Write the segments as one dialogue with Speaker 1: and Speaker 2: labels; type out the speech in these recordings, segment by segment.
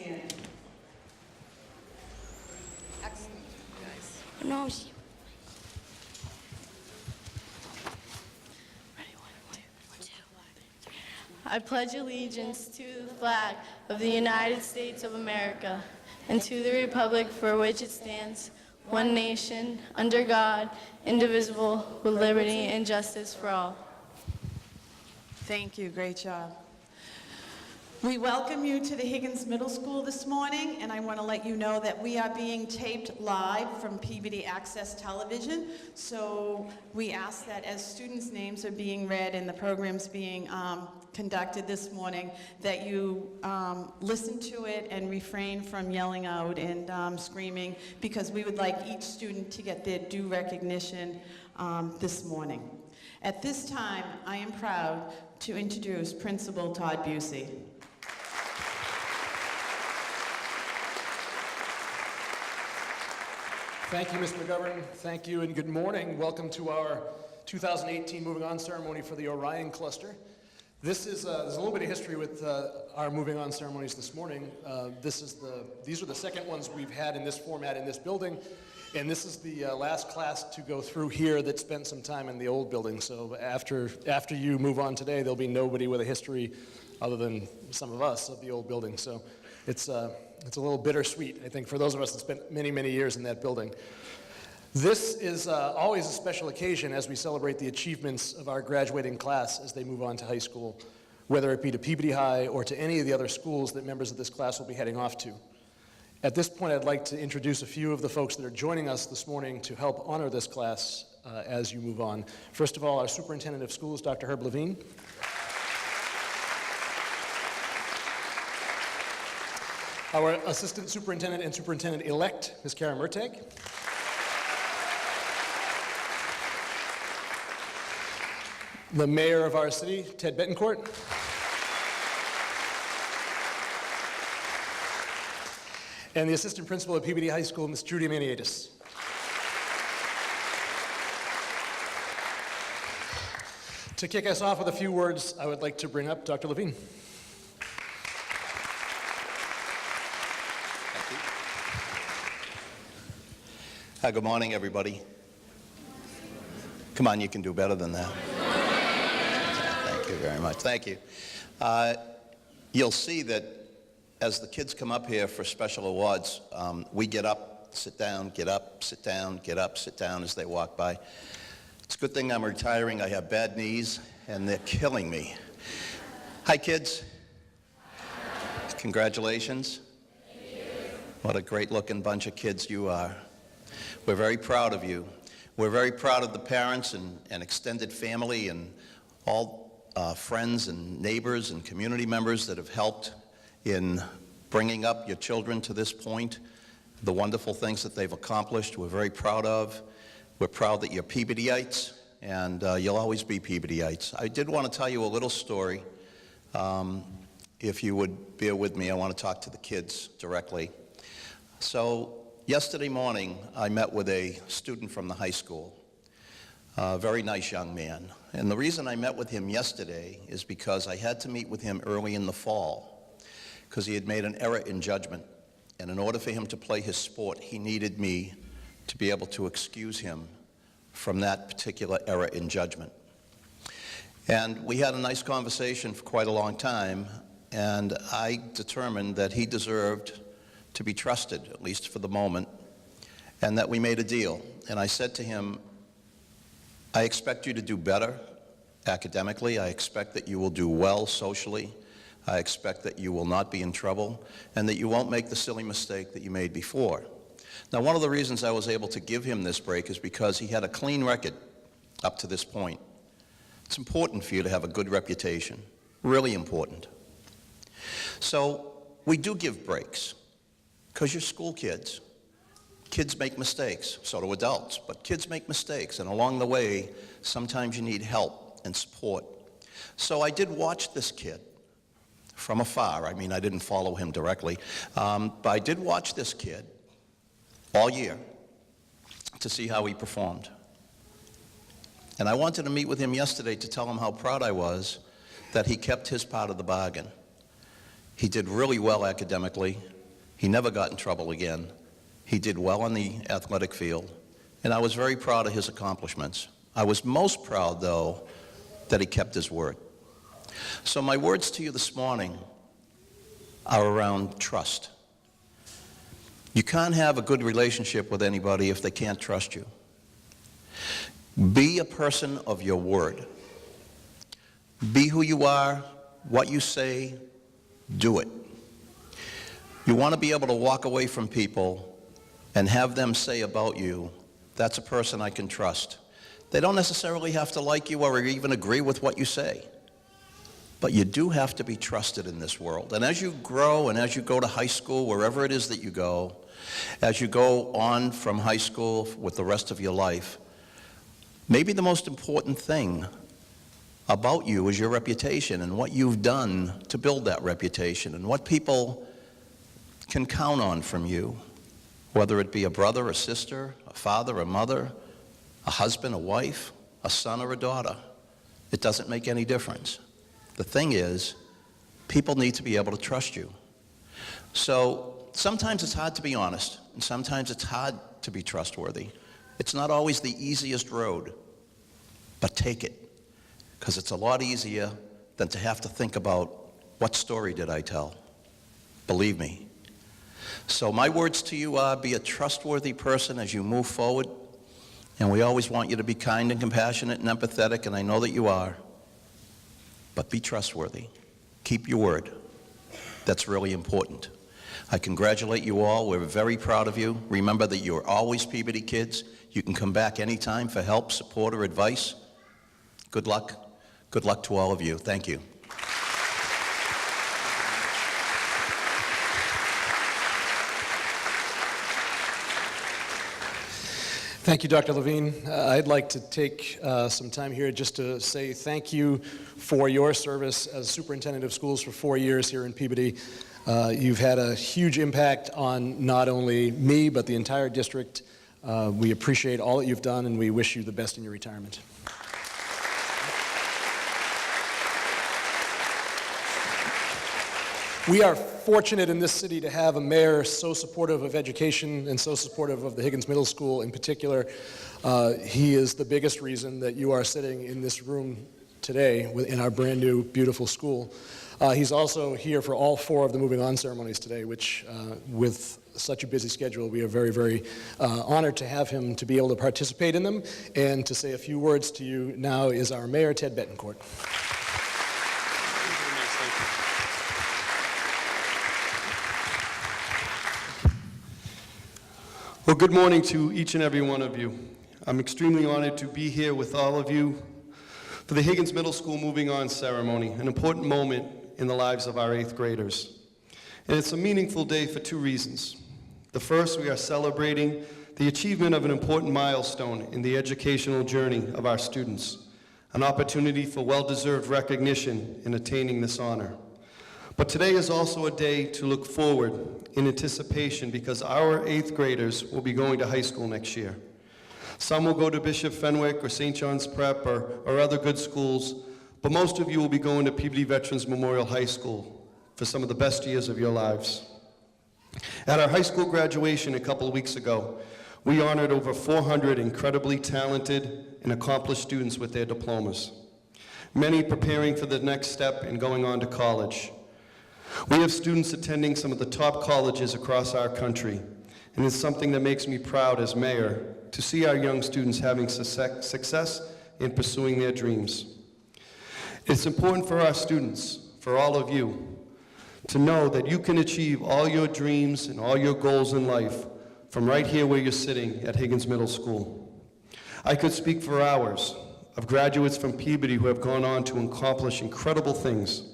Speaker 1: stand.
Speaker 2: Excellent, guys.
Speaker 3: No, I pledge allegiance to the flag of the United States of America and to the republic for which it stands, one nation, under God, indivisible, with liberty and justice for all.
Speaker 1: Thank you, great job. We welcome you to the Higgins Middle School this morning, and I want to let you know that we are being taped live from PBD Access Television. So we ask that as students' names are being read and the program's being conducted this morning, that you listen to it and refrain from yelling out and screaming, because we would like each student to get their due recognition this morning. At this time, I am proud to introduce Principal Todd Busey.
Speaker 4: Thank you, Ms. McGovern. Thank you and good morning. Welcome to our 2018 Moving On ceremony for the Orion cluster. This is there's a little bit of history with our Moving On ceremonies this morning. These are the second ones we've had in this format in this building, and this is the last class to go through here that spent some time in the old building. So after you move on today, there'll be nobody with a history other than some of us of the old building. So it's a little bittersweet, I think, for those of us that spent many, many years in that building. This is always a special occasion as we celebrate the achievements of our graduating class as they move on to high school, whether it be to Peabody High or to any of the other schools that members of this class will be heading off to. At this point, I'd like to introduce a few of the folks that are joining us this morning to help honor this class as you move on. First of all, our Superintendent of Schools, Dr. Herb Levine. Our Assistant Superintendent and Superintendent-elect, Ms. Kara Murtag. The Mayor of our city, Ted Betancourt. And the Assistant Principal at Peabody High School, Ms. Judy Maniatis. To kick us off with a few words, I would like to bring up Dr. Levine.
Speaker 5: Good morning, everybody. Come on, you can do better than that. Thank you very much. Thank you. You'll see that as the kids come up here for special awards, we get up, sit down, get up, sit down, get up, sit down as they walk by. It's a good thing I'm retiring. I have bad knees, and they're killing me. Hi, kids. Congratulations. What a great-looking bunch of kids you are. We're very proud of you. We're very proud of the parents and extended family and all friends and neighbors and community members that have helped in bringing up your children to this point, the wonderful things that they've accomplished. We're very proud of. We're proud that you're Peabodyites, and you'll always be Peabodyites. I did want to tell you a little story. If you would bear with me, I want to talk to the kids directly. So, yesterday morning, I met with a student from the high school, a very nice young man. And the reason I met with him yesterday is because I had to meet with him early in the fall because he had made an error in judgment. And in order for him to play his sport, he needed me to be able to excuse him from that particular error in judgment. And we had a nice conversation for quite a long time, and I determined that he deserved to be trusted, at least for the moment, and that we made a deal. And I said to him, I expect you to do better academically. I expect that you will do well socially. I expect that you will not be in trouble, and that you won't make the silly mistake that you made before. Now, one of the reasons I was able to give him this break is because he had a clean record up to this point. It's important for you to have a good reputation, really important. So we do give breaks. Because you're school kids. Kids make mistakes, so do adults, but kids make mistakes, and along the way, sometimes you need help and support. So I did watch this kid from afar. I mean, I didn't follow him directly, but I did watch this kid all year to see how he performed. And I wanted to meet with him yesterday to tell him how proud I was that he kept his part of the bargain. He did really well academically. He never got in trouble again. He did well on the athletic field, and I was very proud of his accomplishments. I was most proud, though, that he kept his word. So my words to you this morning are around trust. You can't have a good relationship with anybody if they can't trust you. Be a person of your word. Be who you are, what you say, do it. You want to be able to walk away from people and have them say about you, that's a person I can trust. They don't necessarily have to like you or even agree with what you say. But you do have to be trusted in this world. And as you grow and as you go to high school, wherever it is that you go, as you go on from high school with the rest of your life, maybe the most important thing about you is your reputation and what you've done to build that reputation and what people can count on from you, whether it be a brother, a sister, a father, a mother, a husband, a wife, a son, or a daughter. It doesn't make any difference. The thing is, people need to be able to trust you. So sometimes it's hard to be honest, and sometimes it's hard to be trustworthy. It's not always the easiest road, but take it, because it's a lot easier than to have to think about, what story did I tell? Believe me. So my words to you are, be a trustworthy person as you move forward, and we always want you to be kind and compassionate and empathetic, and I know that you are. But be trustworthy. Keep your word. That's really important. I congratulate you all. We're very proud of you. Remember that you're always Peabody kids. You can come back anytime for help, support, or advice. Good luck. Good luck to all of you. Thank you.
Speaker 4: Thank you, Dr. Levine. I'd like to take some time here just to say thank you for your service as superintendent of schools for 4 years here in Peabody. You've had a huge impact on not only me, but the entire district. We appreciate all that you've done, and we wish you the best in your retirement. We are fortunate in this city to have a mayor so supportive of education and so supportive of the Higgins Middle School in particular. He is the biggest reason that you are sitting in this room today in our brand new, beautiful school. He's also here for all 4 of the moving on ceremonies today, which with such a busy schedule, we are very, very honored to have him to be able to participate in them. And to say a few words to you now is our mayor, Ted Betancourt.
Speaker 6: Well, good morning to each and every one of you. I'm extremely honored to be here with all of you for the Higgins Middle School Moving On ceremony, an important moment in the lives of our 8th graders. And it's a meaningful day for 2 reasons. The first, we are celebrating the achievement of an important milestone in the educational journey of our students, an opportunity for well-deserved recognition in attaining this honor. But today is also a day to look forward in anticipation because our 8th graders will be going to high school next year. Some will go to Bishop Fenwick or St. John's Prep or other good schools, but most of you will be going to Peabody Veterans Memorial High School for some of the best years of your lives. At our high school graduation a couple of weeks ago, we honored over 400 incredibly talented and accomplished students with their diplomas, many preparing for the next step and going on to college. We have students attending some of the top colleges across our country, and it's something that makes me proud as mayor to see our young students having success in pursuing their dreams. It's important for our students, for all of you, to know that you can achieve all your dreams and all your goals in life from right here where you're sitting at Higgins Middle School. I could speak for hours of graduates from Peabody who have gone on to accomplish incredible things.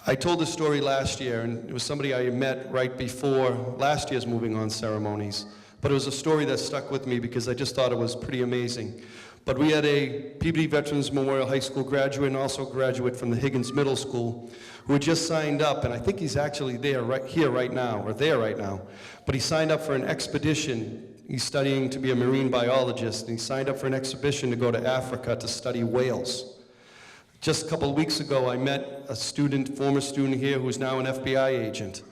Speaker 6: I told this story last year, and it was somebody I met right before last year's Moving On ceremonies, but it was a story that stuck with me because I just thought it was pretty amazing. But we had a Peabody Veterans Memorial High School graduate and also a graduate from the Higgins Middle School who had just signed up, and I think he's actually there right now, but he signed up for an expedition. He's studying to be a marine biologist, and he signed up for an expedition to go to Africa to study whales. Just a couple of weeks ago, I met a former student here who's now an FBI agent.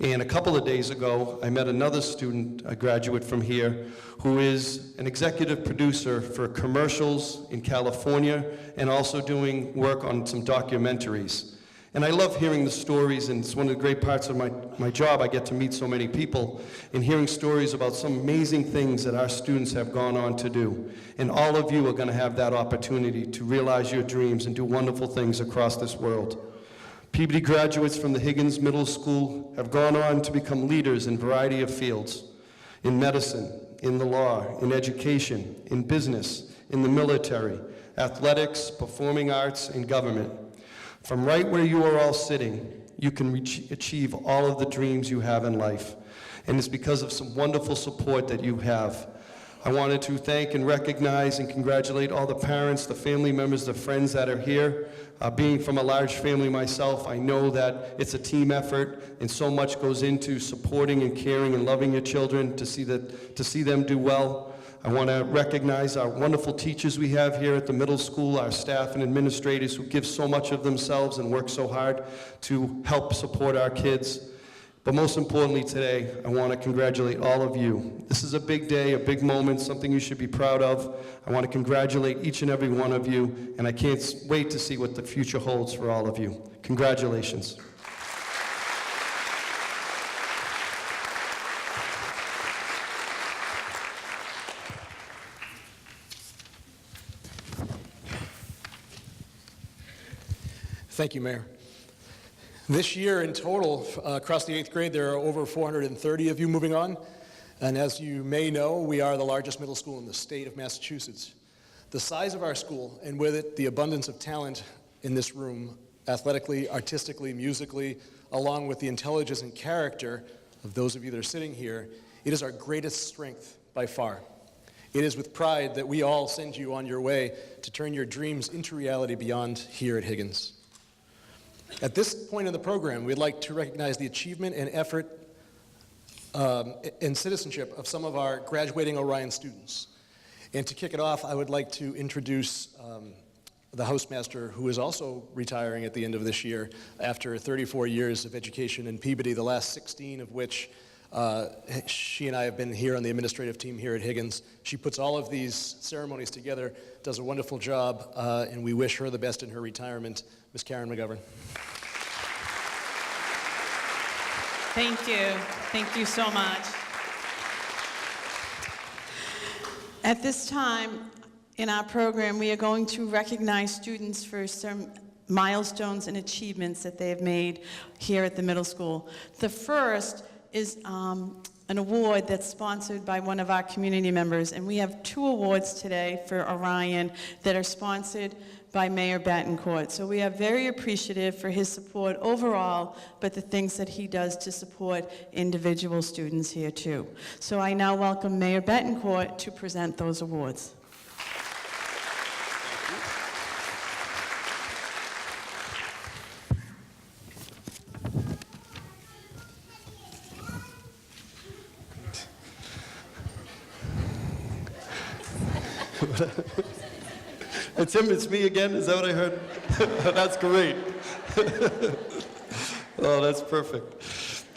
Speaker 6: And a couple of days ago, I met another student, a graduate from here, who is an executive producer for commercials in California and also doing work on some documentaries. And I love hearing the stories, and it's one of the great parts of my job. I get to meet so many people and hearing stories about some amazing things that our students have gone on to do. And all of you are going to have that opportunity to realize your dreams and do wonderful things across this world. Peabody graduates from the Higgins Middle School have gone on to become leaders in a variety of fields, in medicine, in the law, in education, in business, in the military, athletics, performing arts, and government. From right where you are all sitting, you can achieve all of the dreams you have in life. And it's because of some wonderful support that you have. I wanted to thank and recognize and congratulate all the parents, the family members, the friends that are here. Being from a large family myself, I know that it's a team effort and so much goes into supporting and caring and loving your children to see them do well. I want to recognize our wonderful teachers we have here at the middle school, our staff and administrators who give so much of themselves and work so hard to help support our kids. But most importantly today, I want to congratulate all of you. This is a big day, a big moment, something you should be proud of. I want to congratulate each and every one of you, and I can't wait to see what the future holds for all of you. Congratulations.
Speaker 4: Thank you, Mayor. This year in total, across the 8th grade, there are over 430 of you moving on. And as you may know, we are the largest middle school in the state of Massachusetts. The size of our school, and with it, the abundance of talent in this room, athletically, artistically, musically, along with the intelligence and character of those of you that are sitting here, it is our greatest strength by far. It is with pride that we all send you on your way to turn your dreams into reality beyond here at Higgins. At this point in the program, we'd like to recognize the achievement and effort and citizenship of some of our graduating Orion students. And to kick it off, I would like to introduce the housemaster, who is also retiring at the end of this year after 34 years of education in Peabody, the last 16 of which she and I have been here on the administrative team here at Higgins. She puts all of these ceremonies together, does a wonderful job, and we wish her the best in her retirement. Ms. Karen McGovern.
Speaker 1: Thank you. Thank you so much. At this time in our program, we are going to recognize students for some milestones and achievements that they have made here at the middle school. The first is an award that's sponsored by one of our community members, and we have 2 awards today for Orion that are sponsored by Mayor Betancourt. So we are very appreciative for his support overall, but the things that he does to support individual students here too. So I now welcome Mayor Betancourt to present those awards.
Speaker 6: Tim, it's me again? Is that what I heard? That's great. Oh, that's perfect.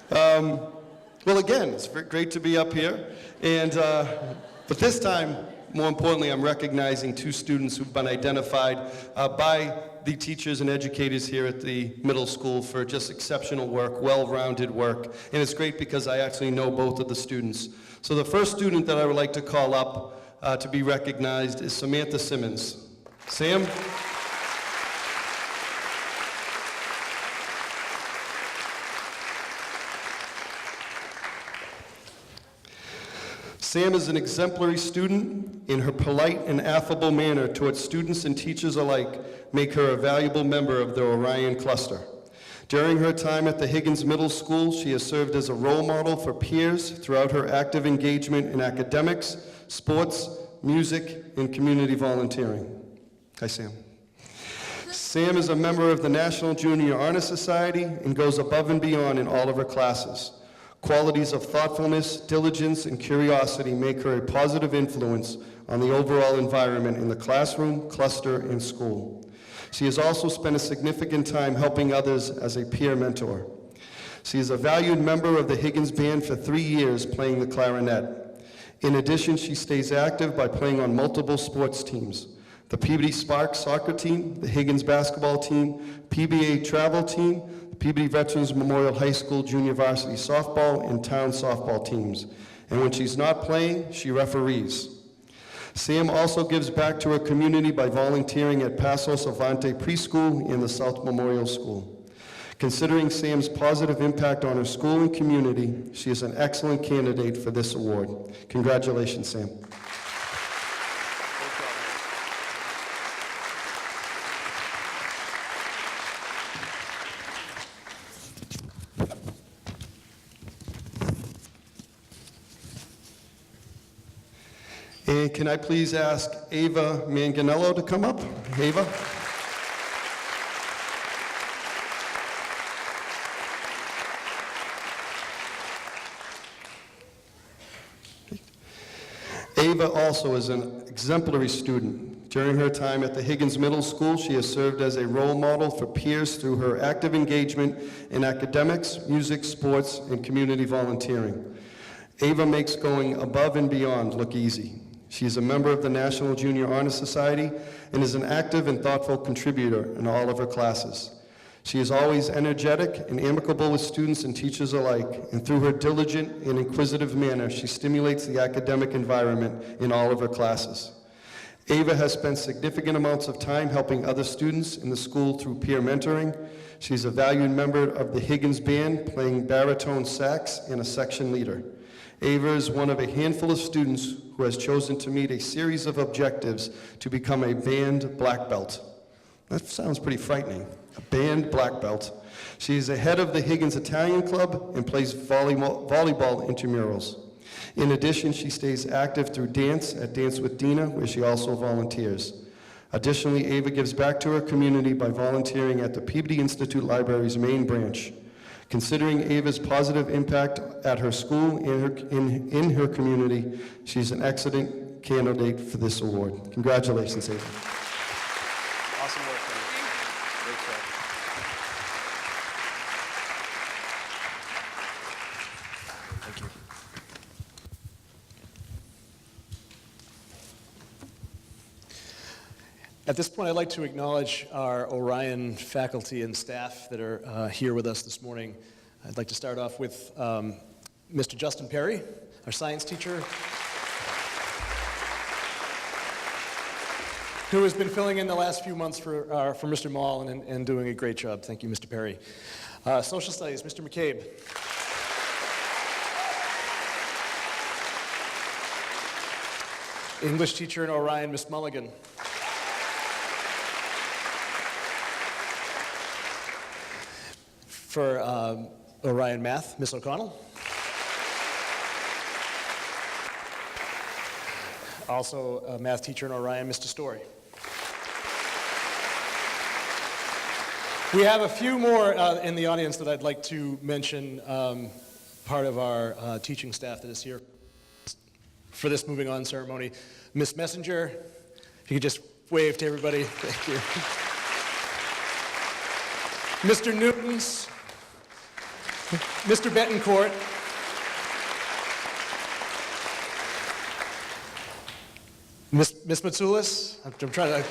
Speaker 6: Well, again, it's great to be up here. And, but this time, more importantly, I'm recognizing 2 students who've been identified by the teachers and educators here at the middle school for just exceptional work, well-rounded work. And it's great because I actually know both of the students. So the first student that I would like to call up to be recognized is Samantha Simmons. Sam? Sam is an exemplary student. In her polite and affable manner towards students and teachers alike make her a valuable member of the Orion cluster. During her time at the Higgins Middle School, she has served as a role model for peers throughout her active engagement in academics, sports, music, and community volunteering. Hi, Sam. Sam is a member of the National Junior Honor Society and goes above and beyond in all of her classes. Qualities of thoughtfulness, diligence, and curiosity make her a positive influence on the overall environment in the classroom, cluster, and school. She has also spent a significant time helping others as a peer mentor. She is a valued member of the Higgins Band for 3 years, playing the clarinet. In addition, she stays active by playing on multiple sports teams: the Peabody Sparks soccer team, the Higgins basketball team, PBA travel team, the Peabody Veterans Memorial High School junior varsity softball, and town softball teams. And when she's not playing, she referees. Sam also gives back to her community by volunteering at Pasos Avante Preschool and the South Memorial School. Considering Sam's positive impact on her school and community, she is an excellent candidate for this award. Congratulations, Sam. And can I please ask Ava Manganello to come up? Ava? Ava also is an exemplary student. During her time at the Higgins Middle School, she has served as a role model for peers through her active engagement in academics, music, sports, and community volunteering. Ava makes going above and beyond look easy. She is a member of the National Junior Honor Society and is an active and thoughtful contributor in all of her classes. She is always energetic and amicable with students and teachers alike, and through her diligent and inquisitive manner, she stimulates the academic environment in all of her classes. Ava has spent significant amounts of time helping other students in the school through peer mentoring. She's a valued member of the Higgins Band, playing baritone sax and a section leader. Ava is one of a handful of students who has chosen to meet a series of objectives to become a band black belt. That sounds pretty frightening. A band black belt. She is the head of the Higgins Italian Club and plays volleyball intramurals. In addition, she stays active through dance at Dance with Dina, where she also volunteers. Additionally, Ava gives back to her community by volunteering at the Peabody Institute Library's main branch. Considering Ava's positive impact at her school and in her community, she's an excellent candidate for this award. Congratulations, Ava.
Speaker 4: Awesome work. Great job. Thank you. At this point, I'd like to acknowledge our Orion faculty and staff that are here with us this morning. I'd like to start off with Mr. Justin Perry, our science teacher, who has been filling in the last few months for Mr. Mall and doing a great job. Thank you, Mr. Perry. Social studies, Mr. McCabe. English teacher in Orion, Miss Mulligan. For Orion Math, Miss O'Connell. Also a math teacher in Orion, Mr. Story. We have a few more in the audience that I'd like to mention, part of our teaching staff that is here for this moving on ceremony. Miss Messenger, if you could just wave to everybody. Thank you. Mr. Newtons, Mr. Betancourt, Miss Matsoulis, I'm trying to,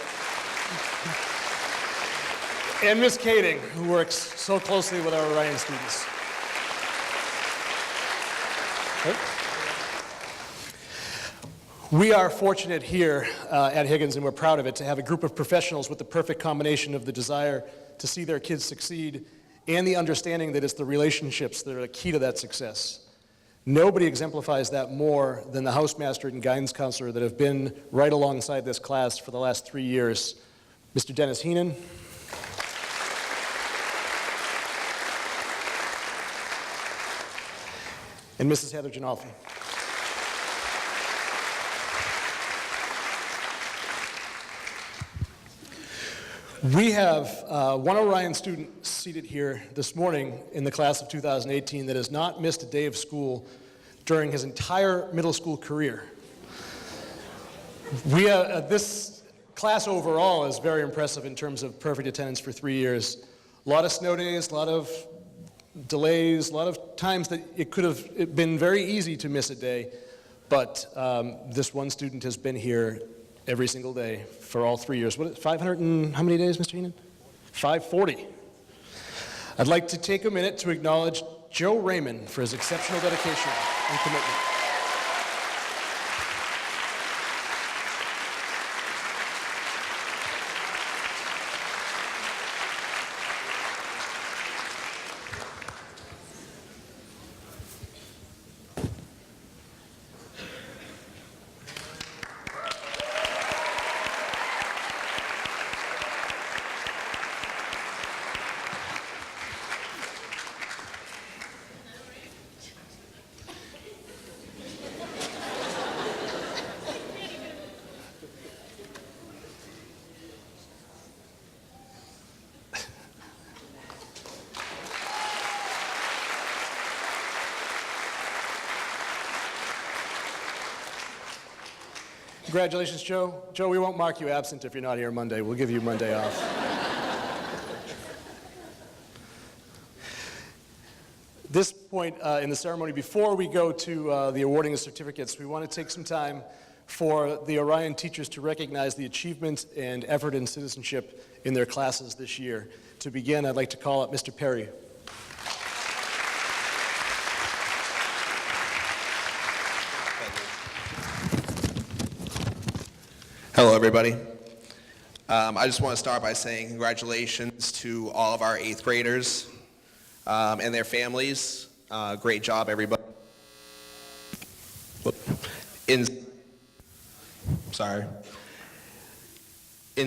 Speaker 4: and Miss Kading, who works so closely with our Orion students. Okay. We are fortunate here at Higgins, and we're proud of it, to have a group of professionals with the perfect combination of the desire to see their kids succeed and the understanding that it's the relationships that are the key to that success. Nobody exemplifies that more than the housemaster and guidance counselor that have been right alongside this class for the last 3 years. Mr. Dennis Heenan. And Mrs. Heather Janolfi. We have one Orion student seated here this morning in the class of 2018 that has not missed a day of school during his entire middle school career. This class overall is very impressive in terms of perfect attendance for 3 years. A lot of snow days, a lot of delays, a lot of times that it could have been very easy to miss a day, but this one student has been here every single day for all 3 years. What, 500 and how many days, Mr. Heenan? 540. I'd like to take a minute to acknowledge Joe Raymond for his exceptional dedication and commitment. Congratulations, Joe. Joe, we won't mark you absent if you're not here Monday. We'll give you Monday off. This point in the ceremony, before we go to the awarding of certificates, we want to take some time for the Orion teachers to recognize the achievement and effort in citizenship in their classes this year. To begin, I'd like to call up Mr. Perry.
Speaker 7: Hello, everybody. I just want to start by saying congratulations to all of our 8th graders and their families. Great job, everybody. In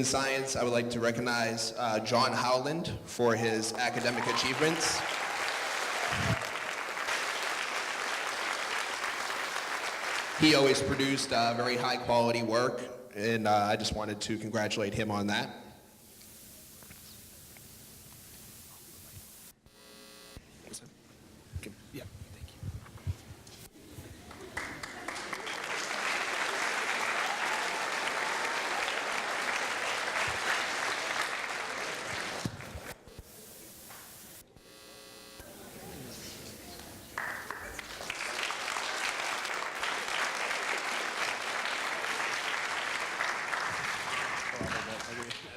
Speaker 7: science, I would like to recognize John Howland for his academic achievements. He always produced very high-quality work, and I just wanted to congratulate him on that.
Speaker 4: Yeah, thank you.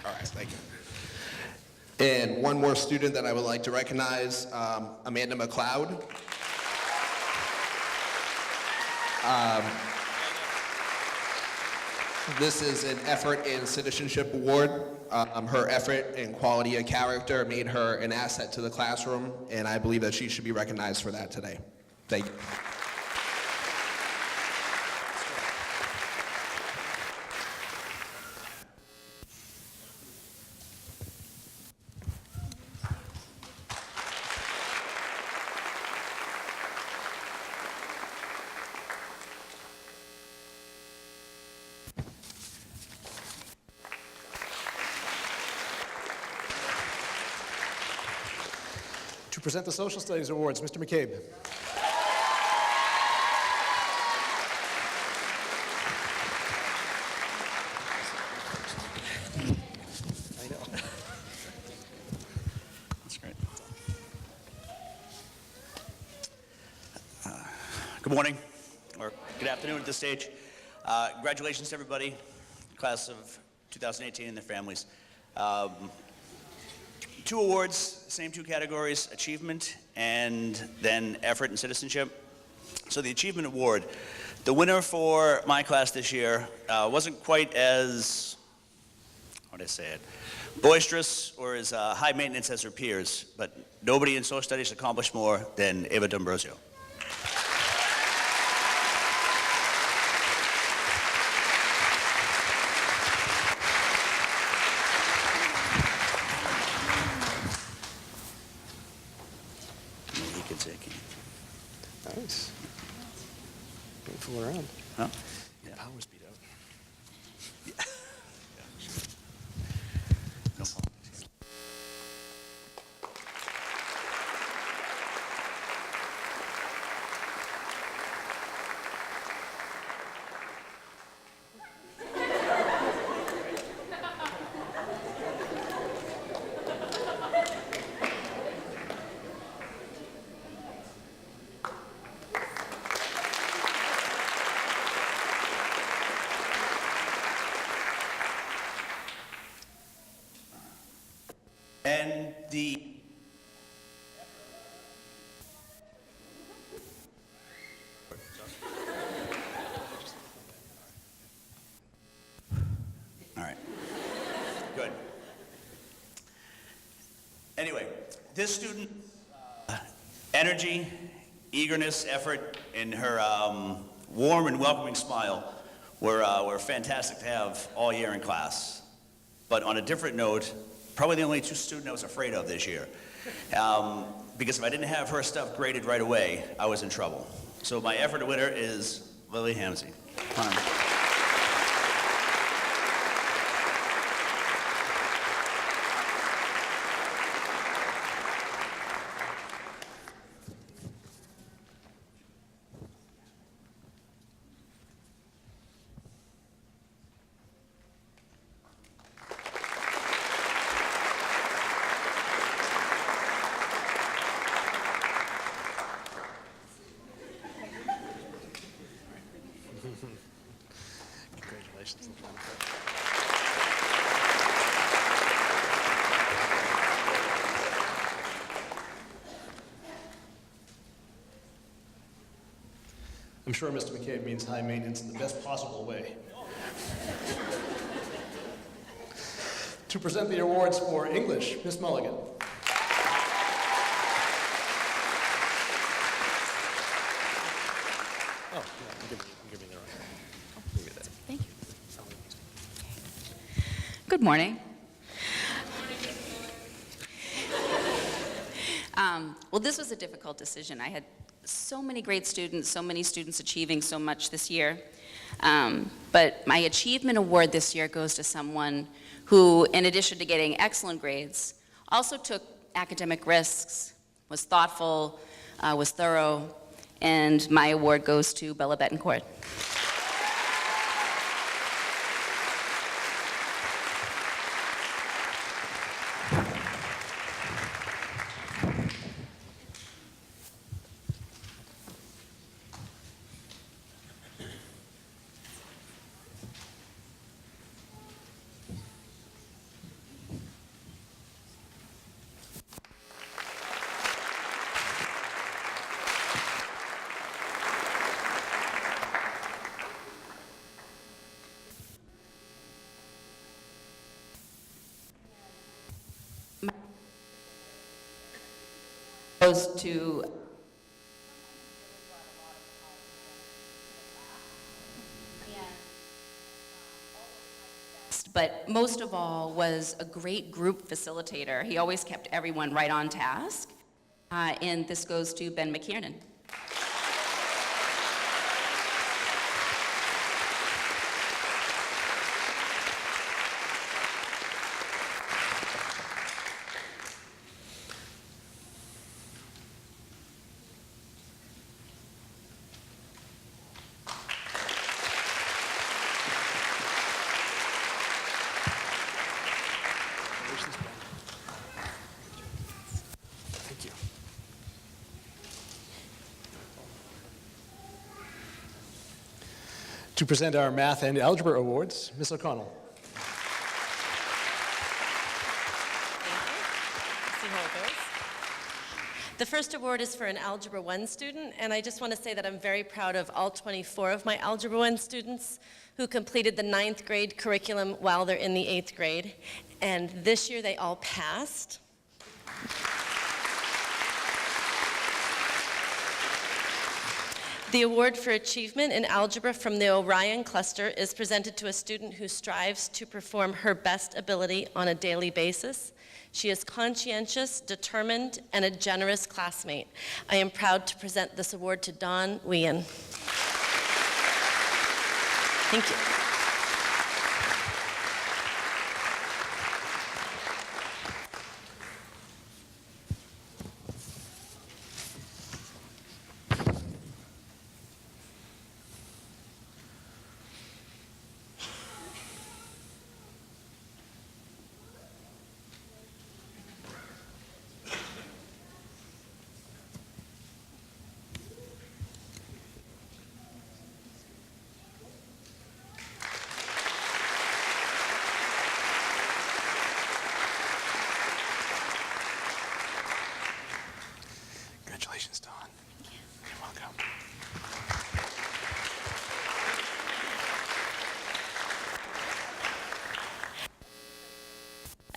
Speaker 7: All right, thank you. And one more student that I would like to recognize, Amanda McLeod. This is an Effort in Citizenship Award. Her effort and quality of character made her an asset to the classroom, and I believe that she should be recognized for that today. Thank you.
Speaker 4: To present the Social Studies Awards, Mr. McCabe.
Speaker 8: I know. That's great. Good morning, or good afternoon at this stage. Congratulations to everybody, class of 2018 and their families. 2 awards, same 2 categories, achievement and then effort and citizenship. So the Achievement Award, the winner for my class this year wasn't quite as, how would I say it, boisterous or as high maintenance as her peers, but nobody in social studies accomplished more than Ava D'Ambrosio.
Speaker 4: Nice. Don't fool around.
Speaker 8: Huh?
Speaker 4: Yeah. Power's beat out.
Speaker 8: Yeah. No problem. And the all right, good. Anyway, this student, energy, eagerness, effort, and her warm and welcoming smile were fantastic to have all year in class. But on a different note, probably the only two students I was afraid of this year. Because if I didn't have her stuff graded right away, I was in trouble. So my effort winner is Lily Hamsey. Come on. Congratulations.
Speaker 4: I'm sure Mr. McCabe means high maintenance in the best possible way. To present the awards for English, Miss Mulligan. Oh, yeah, give me the right. Give me that.
Speaker 2: Thank you. Good morning. Well, this was a difficult decision. I had so many great students, so many students achieving so much this year. But my achievement award this year goes to someone who, in addition to getting excellent grades, also took academic risks, was thoughtful, was thorough, and my award goes to Bella Betancourt. Goes to but most of all was a great group facilitator. He always kept everyone right on task. And this goes to Ben McKiernan.
Speaker 4: Thank you. To present our math and algebra awards, Ms. O'Connell.
Speaker 9: See how it goes. The first award is for an Algebra 1 student, and I just want to say that I'm very proud of all 24 of my Algebra 1 students who completed the 9th grade curriculum while they're in the 8th grade. And this year they all passed. The award for achievement in algebra from the Orion cluster is presented to a student who strives to perform her best ability on a daily basis. She is conscientious, determined, and a generous classmate. I am proud to present this award to Dawn Wien. Thank you.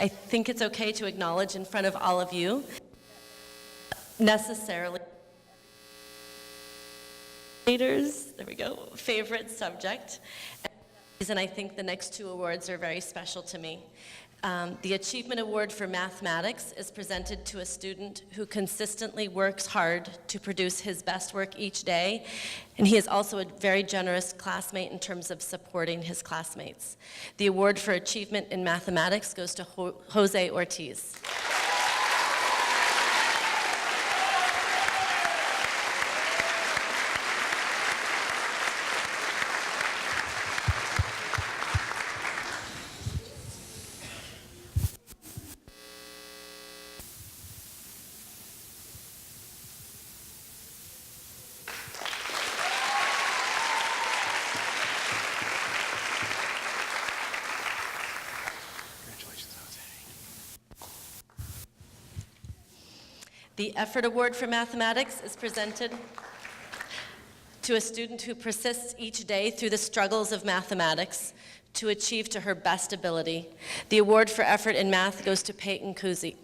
Speaker 9: I think it's okay to acknowledge in front of all of you necessarily leaders, there we go, favorite subject. And I think the next two awards are very special to me. The Achievement Award for Mathematics is presented to a student who consistently works hard to produce his best work each day, and he is also a very generous classmate in terms of supporting his classmates. The award for Achievement in Mathematics goes to Jose Ortiz. The Effort Award for Mathematics is presented to a student who persists each day through the struggles of mathematics to achieve to her best ability. The award for effort in math goes to Peyton Kuzi.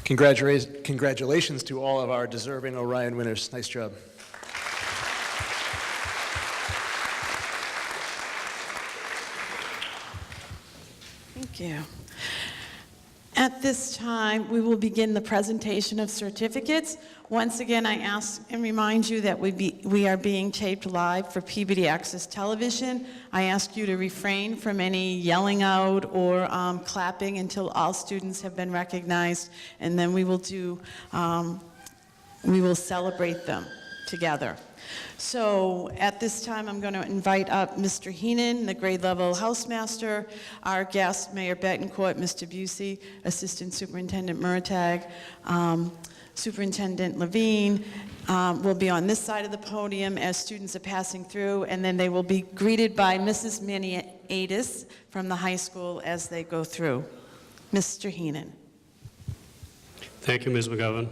Speaker 4: Congratulations to all of our deserving Orion winners. Nice job.
Speaker 1: Thank you. At this time, we will begin the presentation of certificates. Once again, I ask and remind you that we are being taped live for PBD Access Television. I ask you to refrain from any yelling out or clapping until all students have been recognized, and then we will celebrate them together. So at this time, I'm going to invite up Mr. Heenan, the grade level housemaster, our guest, Mayor Betancourt, Mr. Busey, Assistant Superintendent Murtagh, Superintendent Levine will be on this side of the podium as students are passing through, and then they will be greeted by Mrs. Maniatis from the high school as they go through. Mr. Heenan.
Speaker 10: Thank you, Ms. McGovern.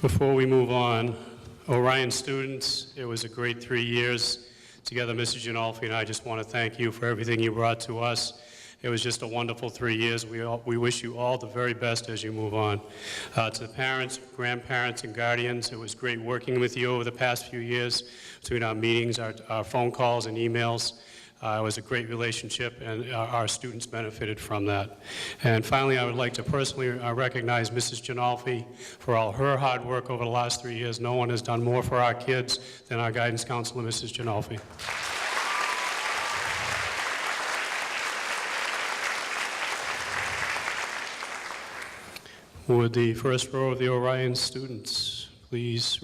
Speaker 10: Before we move on, Orion students, it was a great 3 years together. Mrs. Ginolfi and I just want to thank you for everything you brought to us. It was just a wonderful 3 years. We wish you all the very best as you move on. To the parents, grandparents, and guardians, it was great working with you over the past few years between our meetings, our phone calls, and emails. It was a great relationship, and our students benefited from that. And finally, I would like to personally recognize Mrs. Ginolfi for all her hard work over the last 3 years. No one has done more for our kids than our guidance counselor, Mrs. Ginolfi. Would the first row of the Orion students please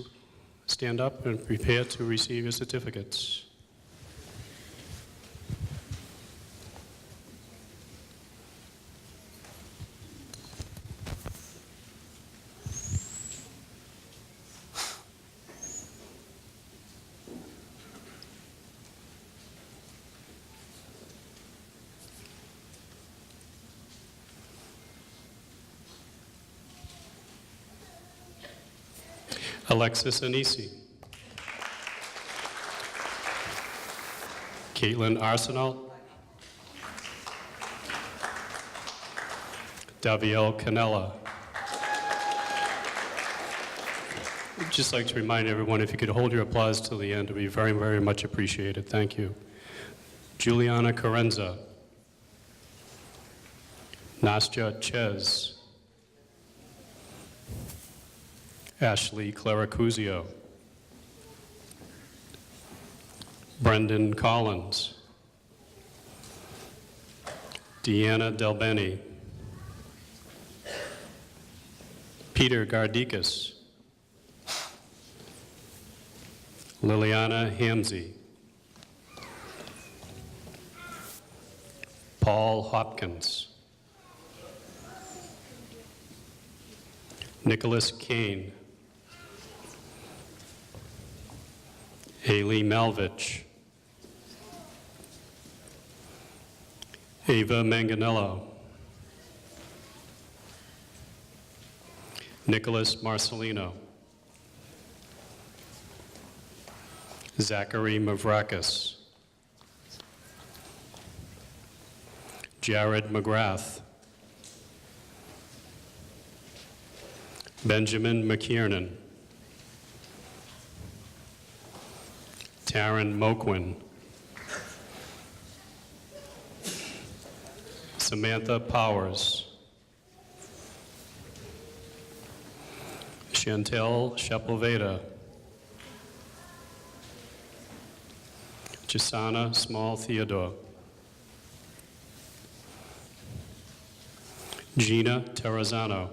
Speaker 10: stand up and prepare to receive your certificates? Alexis Anisi. Caitlin Arsenal. Daviel Canella. I'd just like to remind everyone, if you could hold your applause till the end, it would be very, very much appreciated. Thank you. Juliana Carenza. Nastya Ches. Ashley Claracuzio. Brendan Collins. Deanna Delbeni, Peter Gardikas, Liliana Hamzy, Paul Hopkins, Nicholas Kane, Haley Malvich, Ava Manganello, Nicholas Marcelino, Zachary Mavrakis, Jared McGrath, Benjamin McKiernan, Taryn Moquin, Samantha Powers, Chantel Sepulveda, Chisana Small Theodore, Gina Terrazano,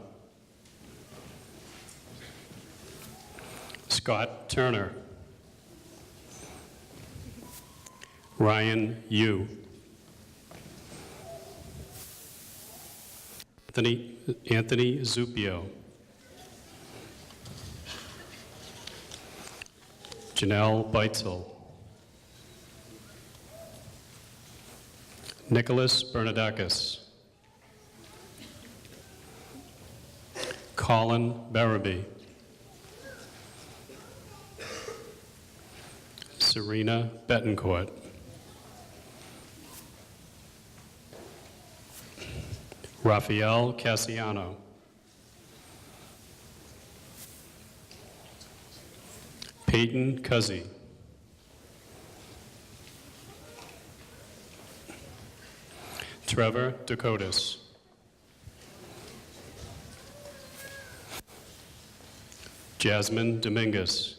Speaker 10: Scott Turner, Ryan Yu, Anthony Zupio, Janelle Beitzel, Nicholas Bernadakis, Colin Barabee, Serena Betancourt, Rafael Cassiano, Peyton Cuzzy, Trevor Dakotas, Jasmine Dominguez,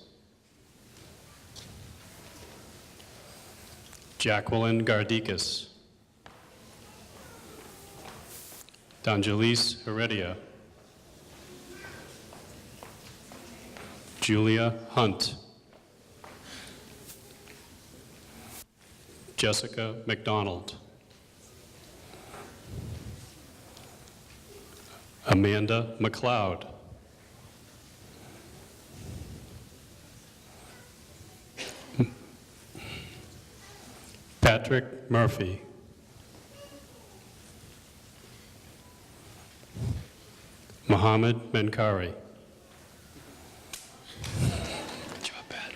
Speaker 10: Jacqueline Gardikas, D'Angelis Heredia, Julia Hunt, Jessica McDonald, Amanda McLeod, Patrick Murphy, Mohammed Menkari. Good job, Pat.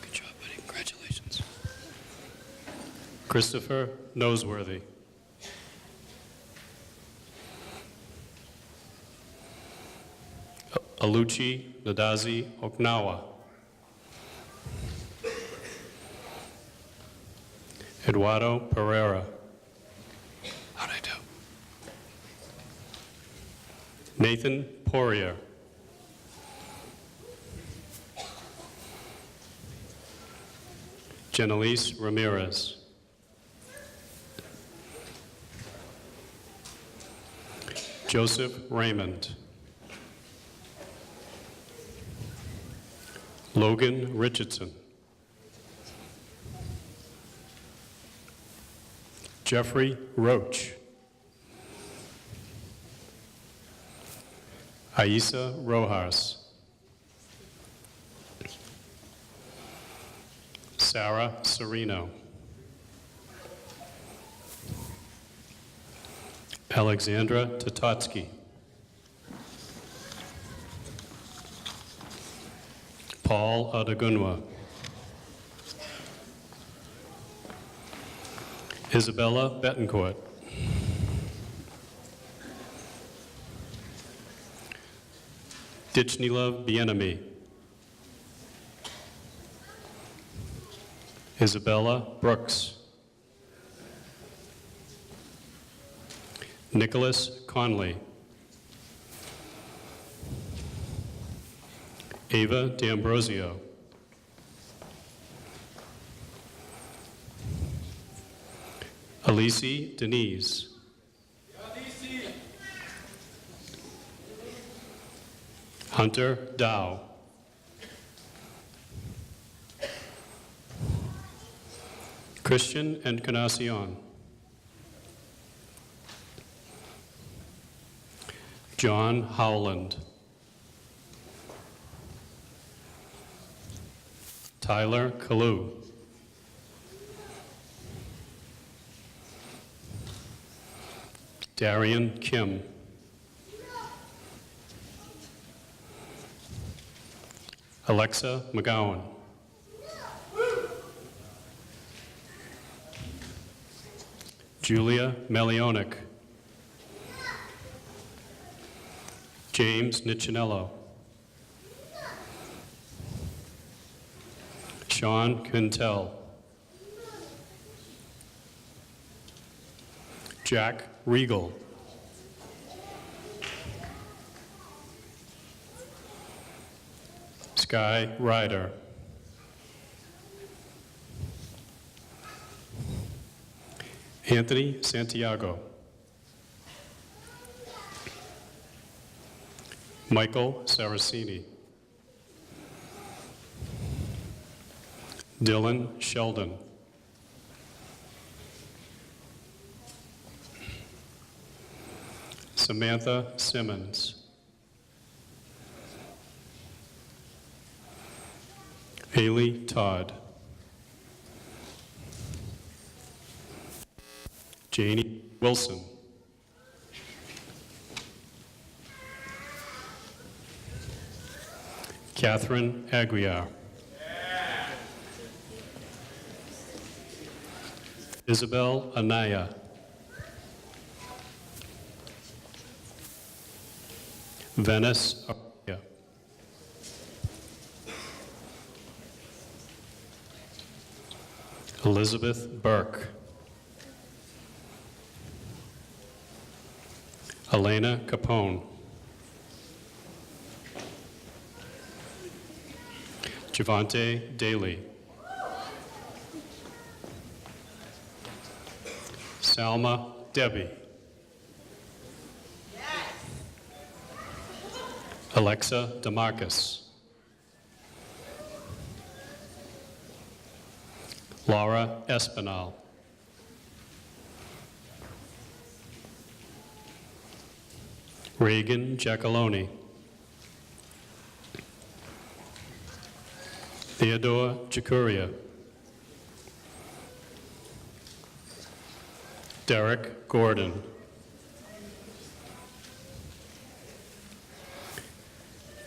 Speaker 10: Good job, buddy. Congratulations. Christopher Noseworthy. Aluchi Nadazi Oknawa. Eduardo Pereira. How'd I do? Nathan Poirier. Jenelise Ramirez. Joseph Raymond. Logan Richardson. Jeffrey Roach. Aisa Rojas. Sarah Sereno. Alexandra Tatotsky. Paul Adegunwa. Isabella Betancourt. Dichnila Bienemy. Isabella Brooks. Nicholas Conley. Ava D'Ambrosio. Alice Denise. Hunter Dow. Christian Encarnacion. John Howland. Tyler Kalu. Darian Kim. Alexa McGowan. Julia Melionik. James Nichinello. Sean Quintel. Jack Regal. Sky Ryder. Anthony Santiago. Michael Saracini. Dylan Sheldon. Samantha Simmons. Haley Todd. Janie Wilson. Catherine Aguiar. Isabel Anaya. Venice Araya. Elizabeth Burke. Elena Capone. Javante Daly. Salma Debbie. Alexa DeMarcus. Laura Espinal. Reagan Giacalone. Theodore Jacuria. Derek Gordon.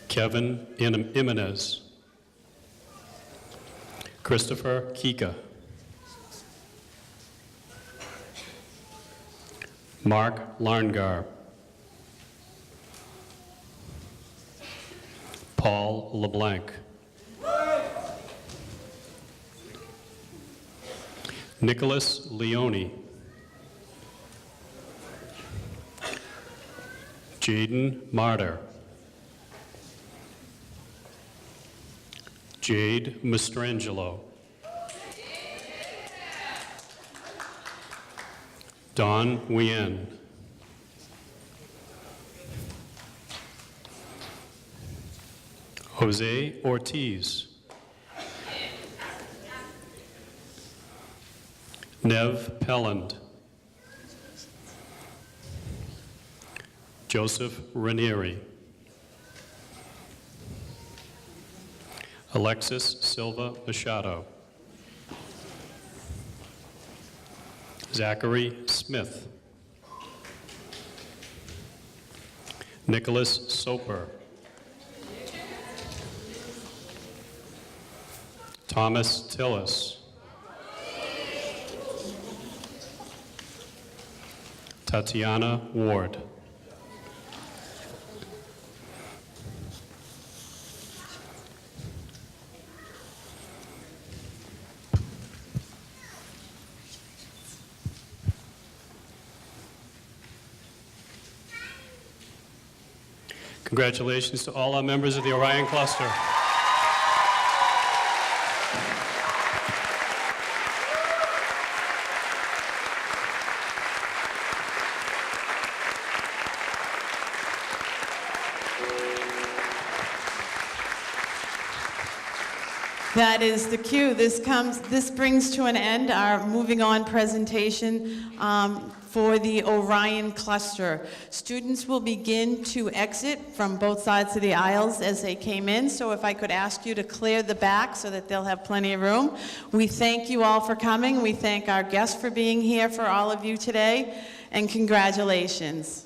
Speaker 10: Kevin Jimenez. Christopher Kika. Mark Larngar. Paul LeBlanc. Nicholas Leone. Jaden Martyr. Jade Mastrangelo. Don Wien. Jose Ortiz. Nev Pelland. Joseph Ranieri. Alexis Silva Machado. Zachary Smith. Nicholas Soper. Thomas Tillis. Tatiana Ward. Congratulations to all our members of the Orion Cluster.
Speaker 1: That is the cue. This brings to an end our moving on presentation for the Orion cluster. Students will begin to exit from both sides of the aisles as they came in, so if I could ask you to clear the back so that they'll have plenty of room. We thank you all for coming. We thank our guests for being here for all of you today, and congratulations.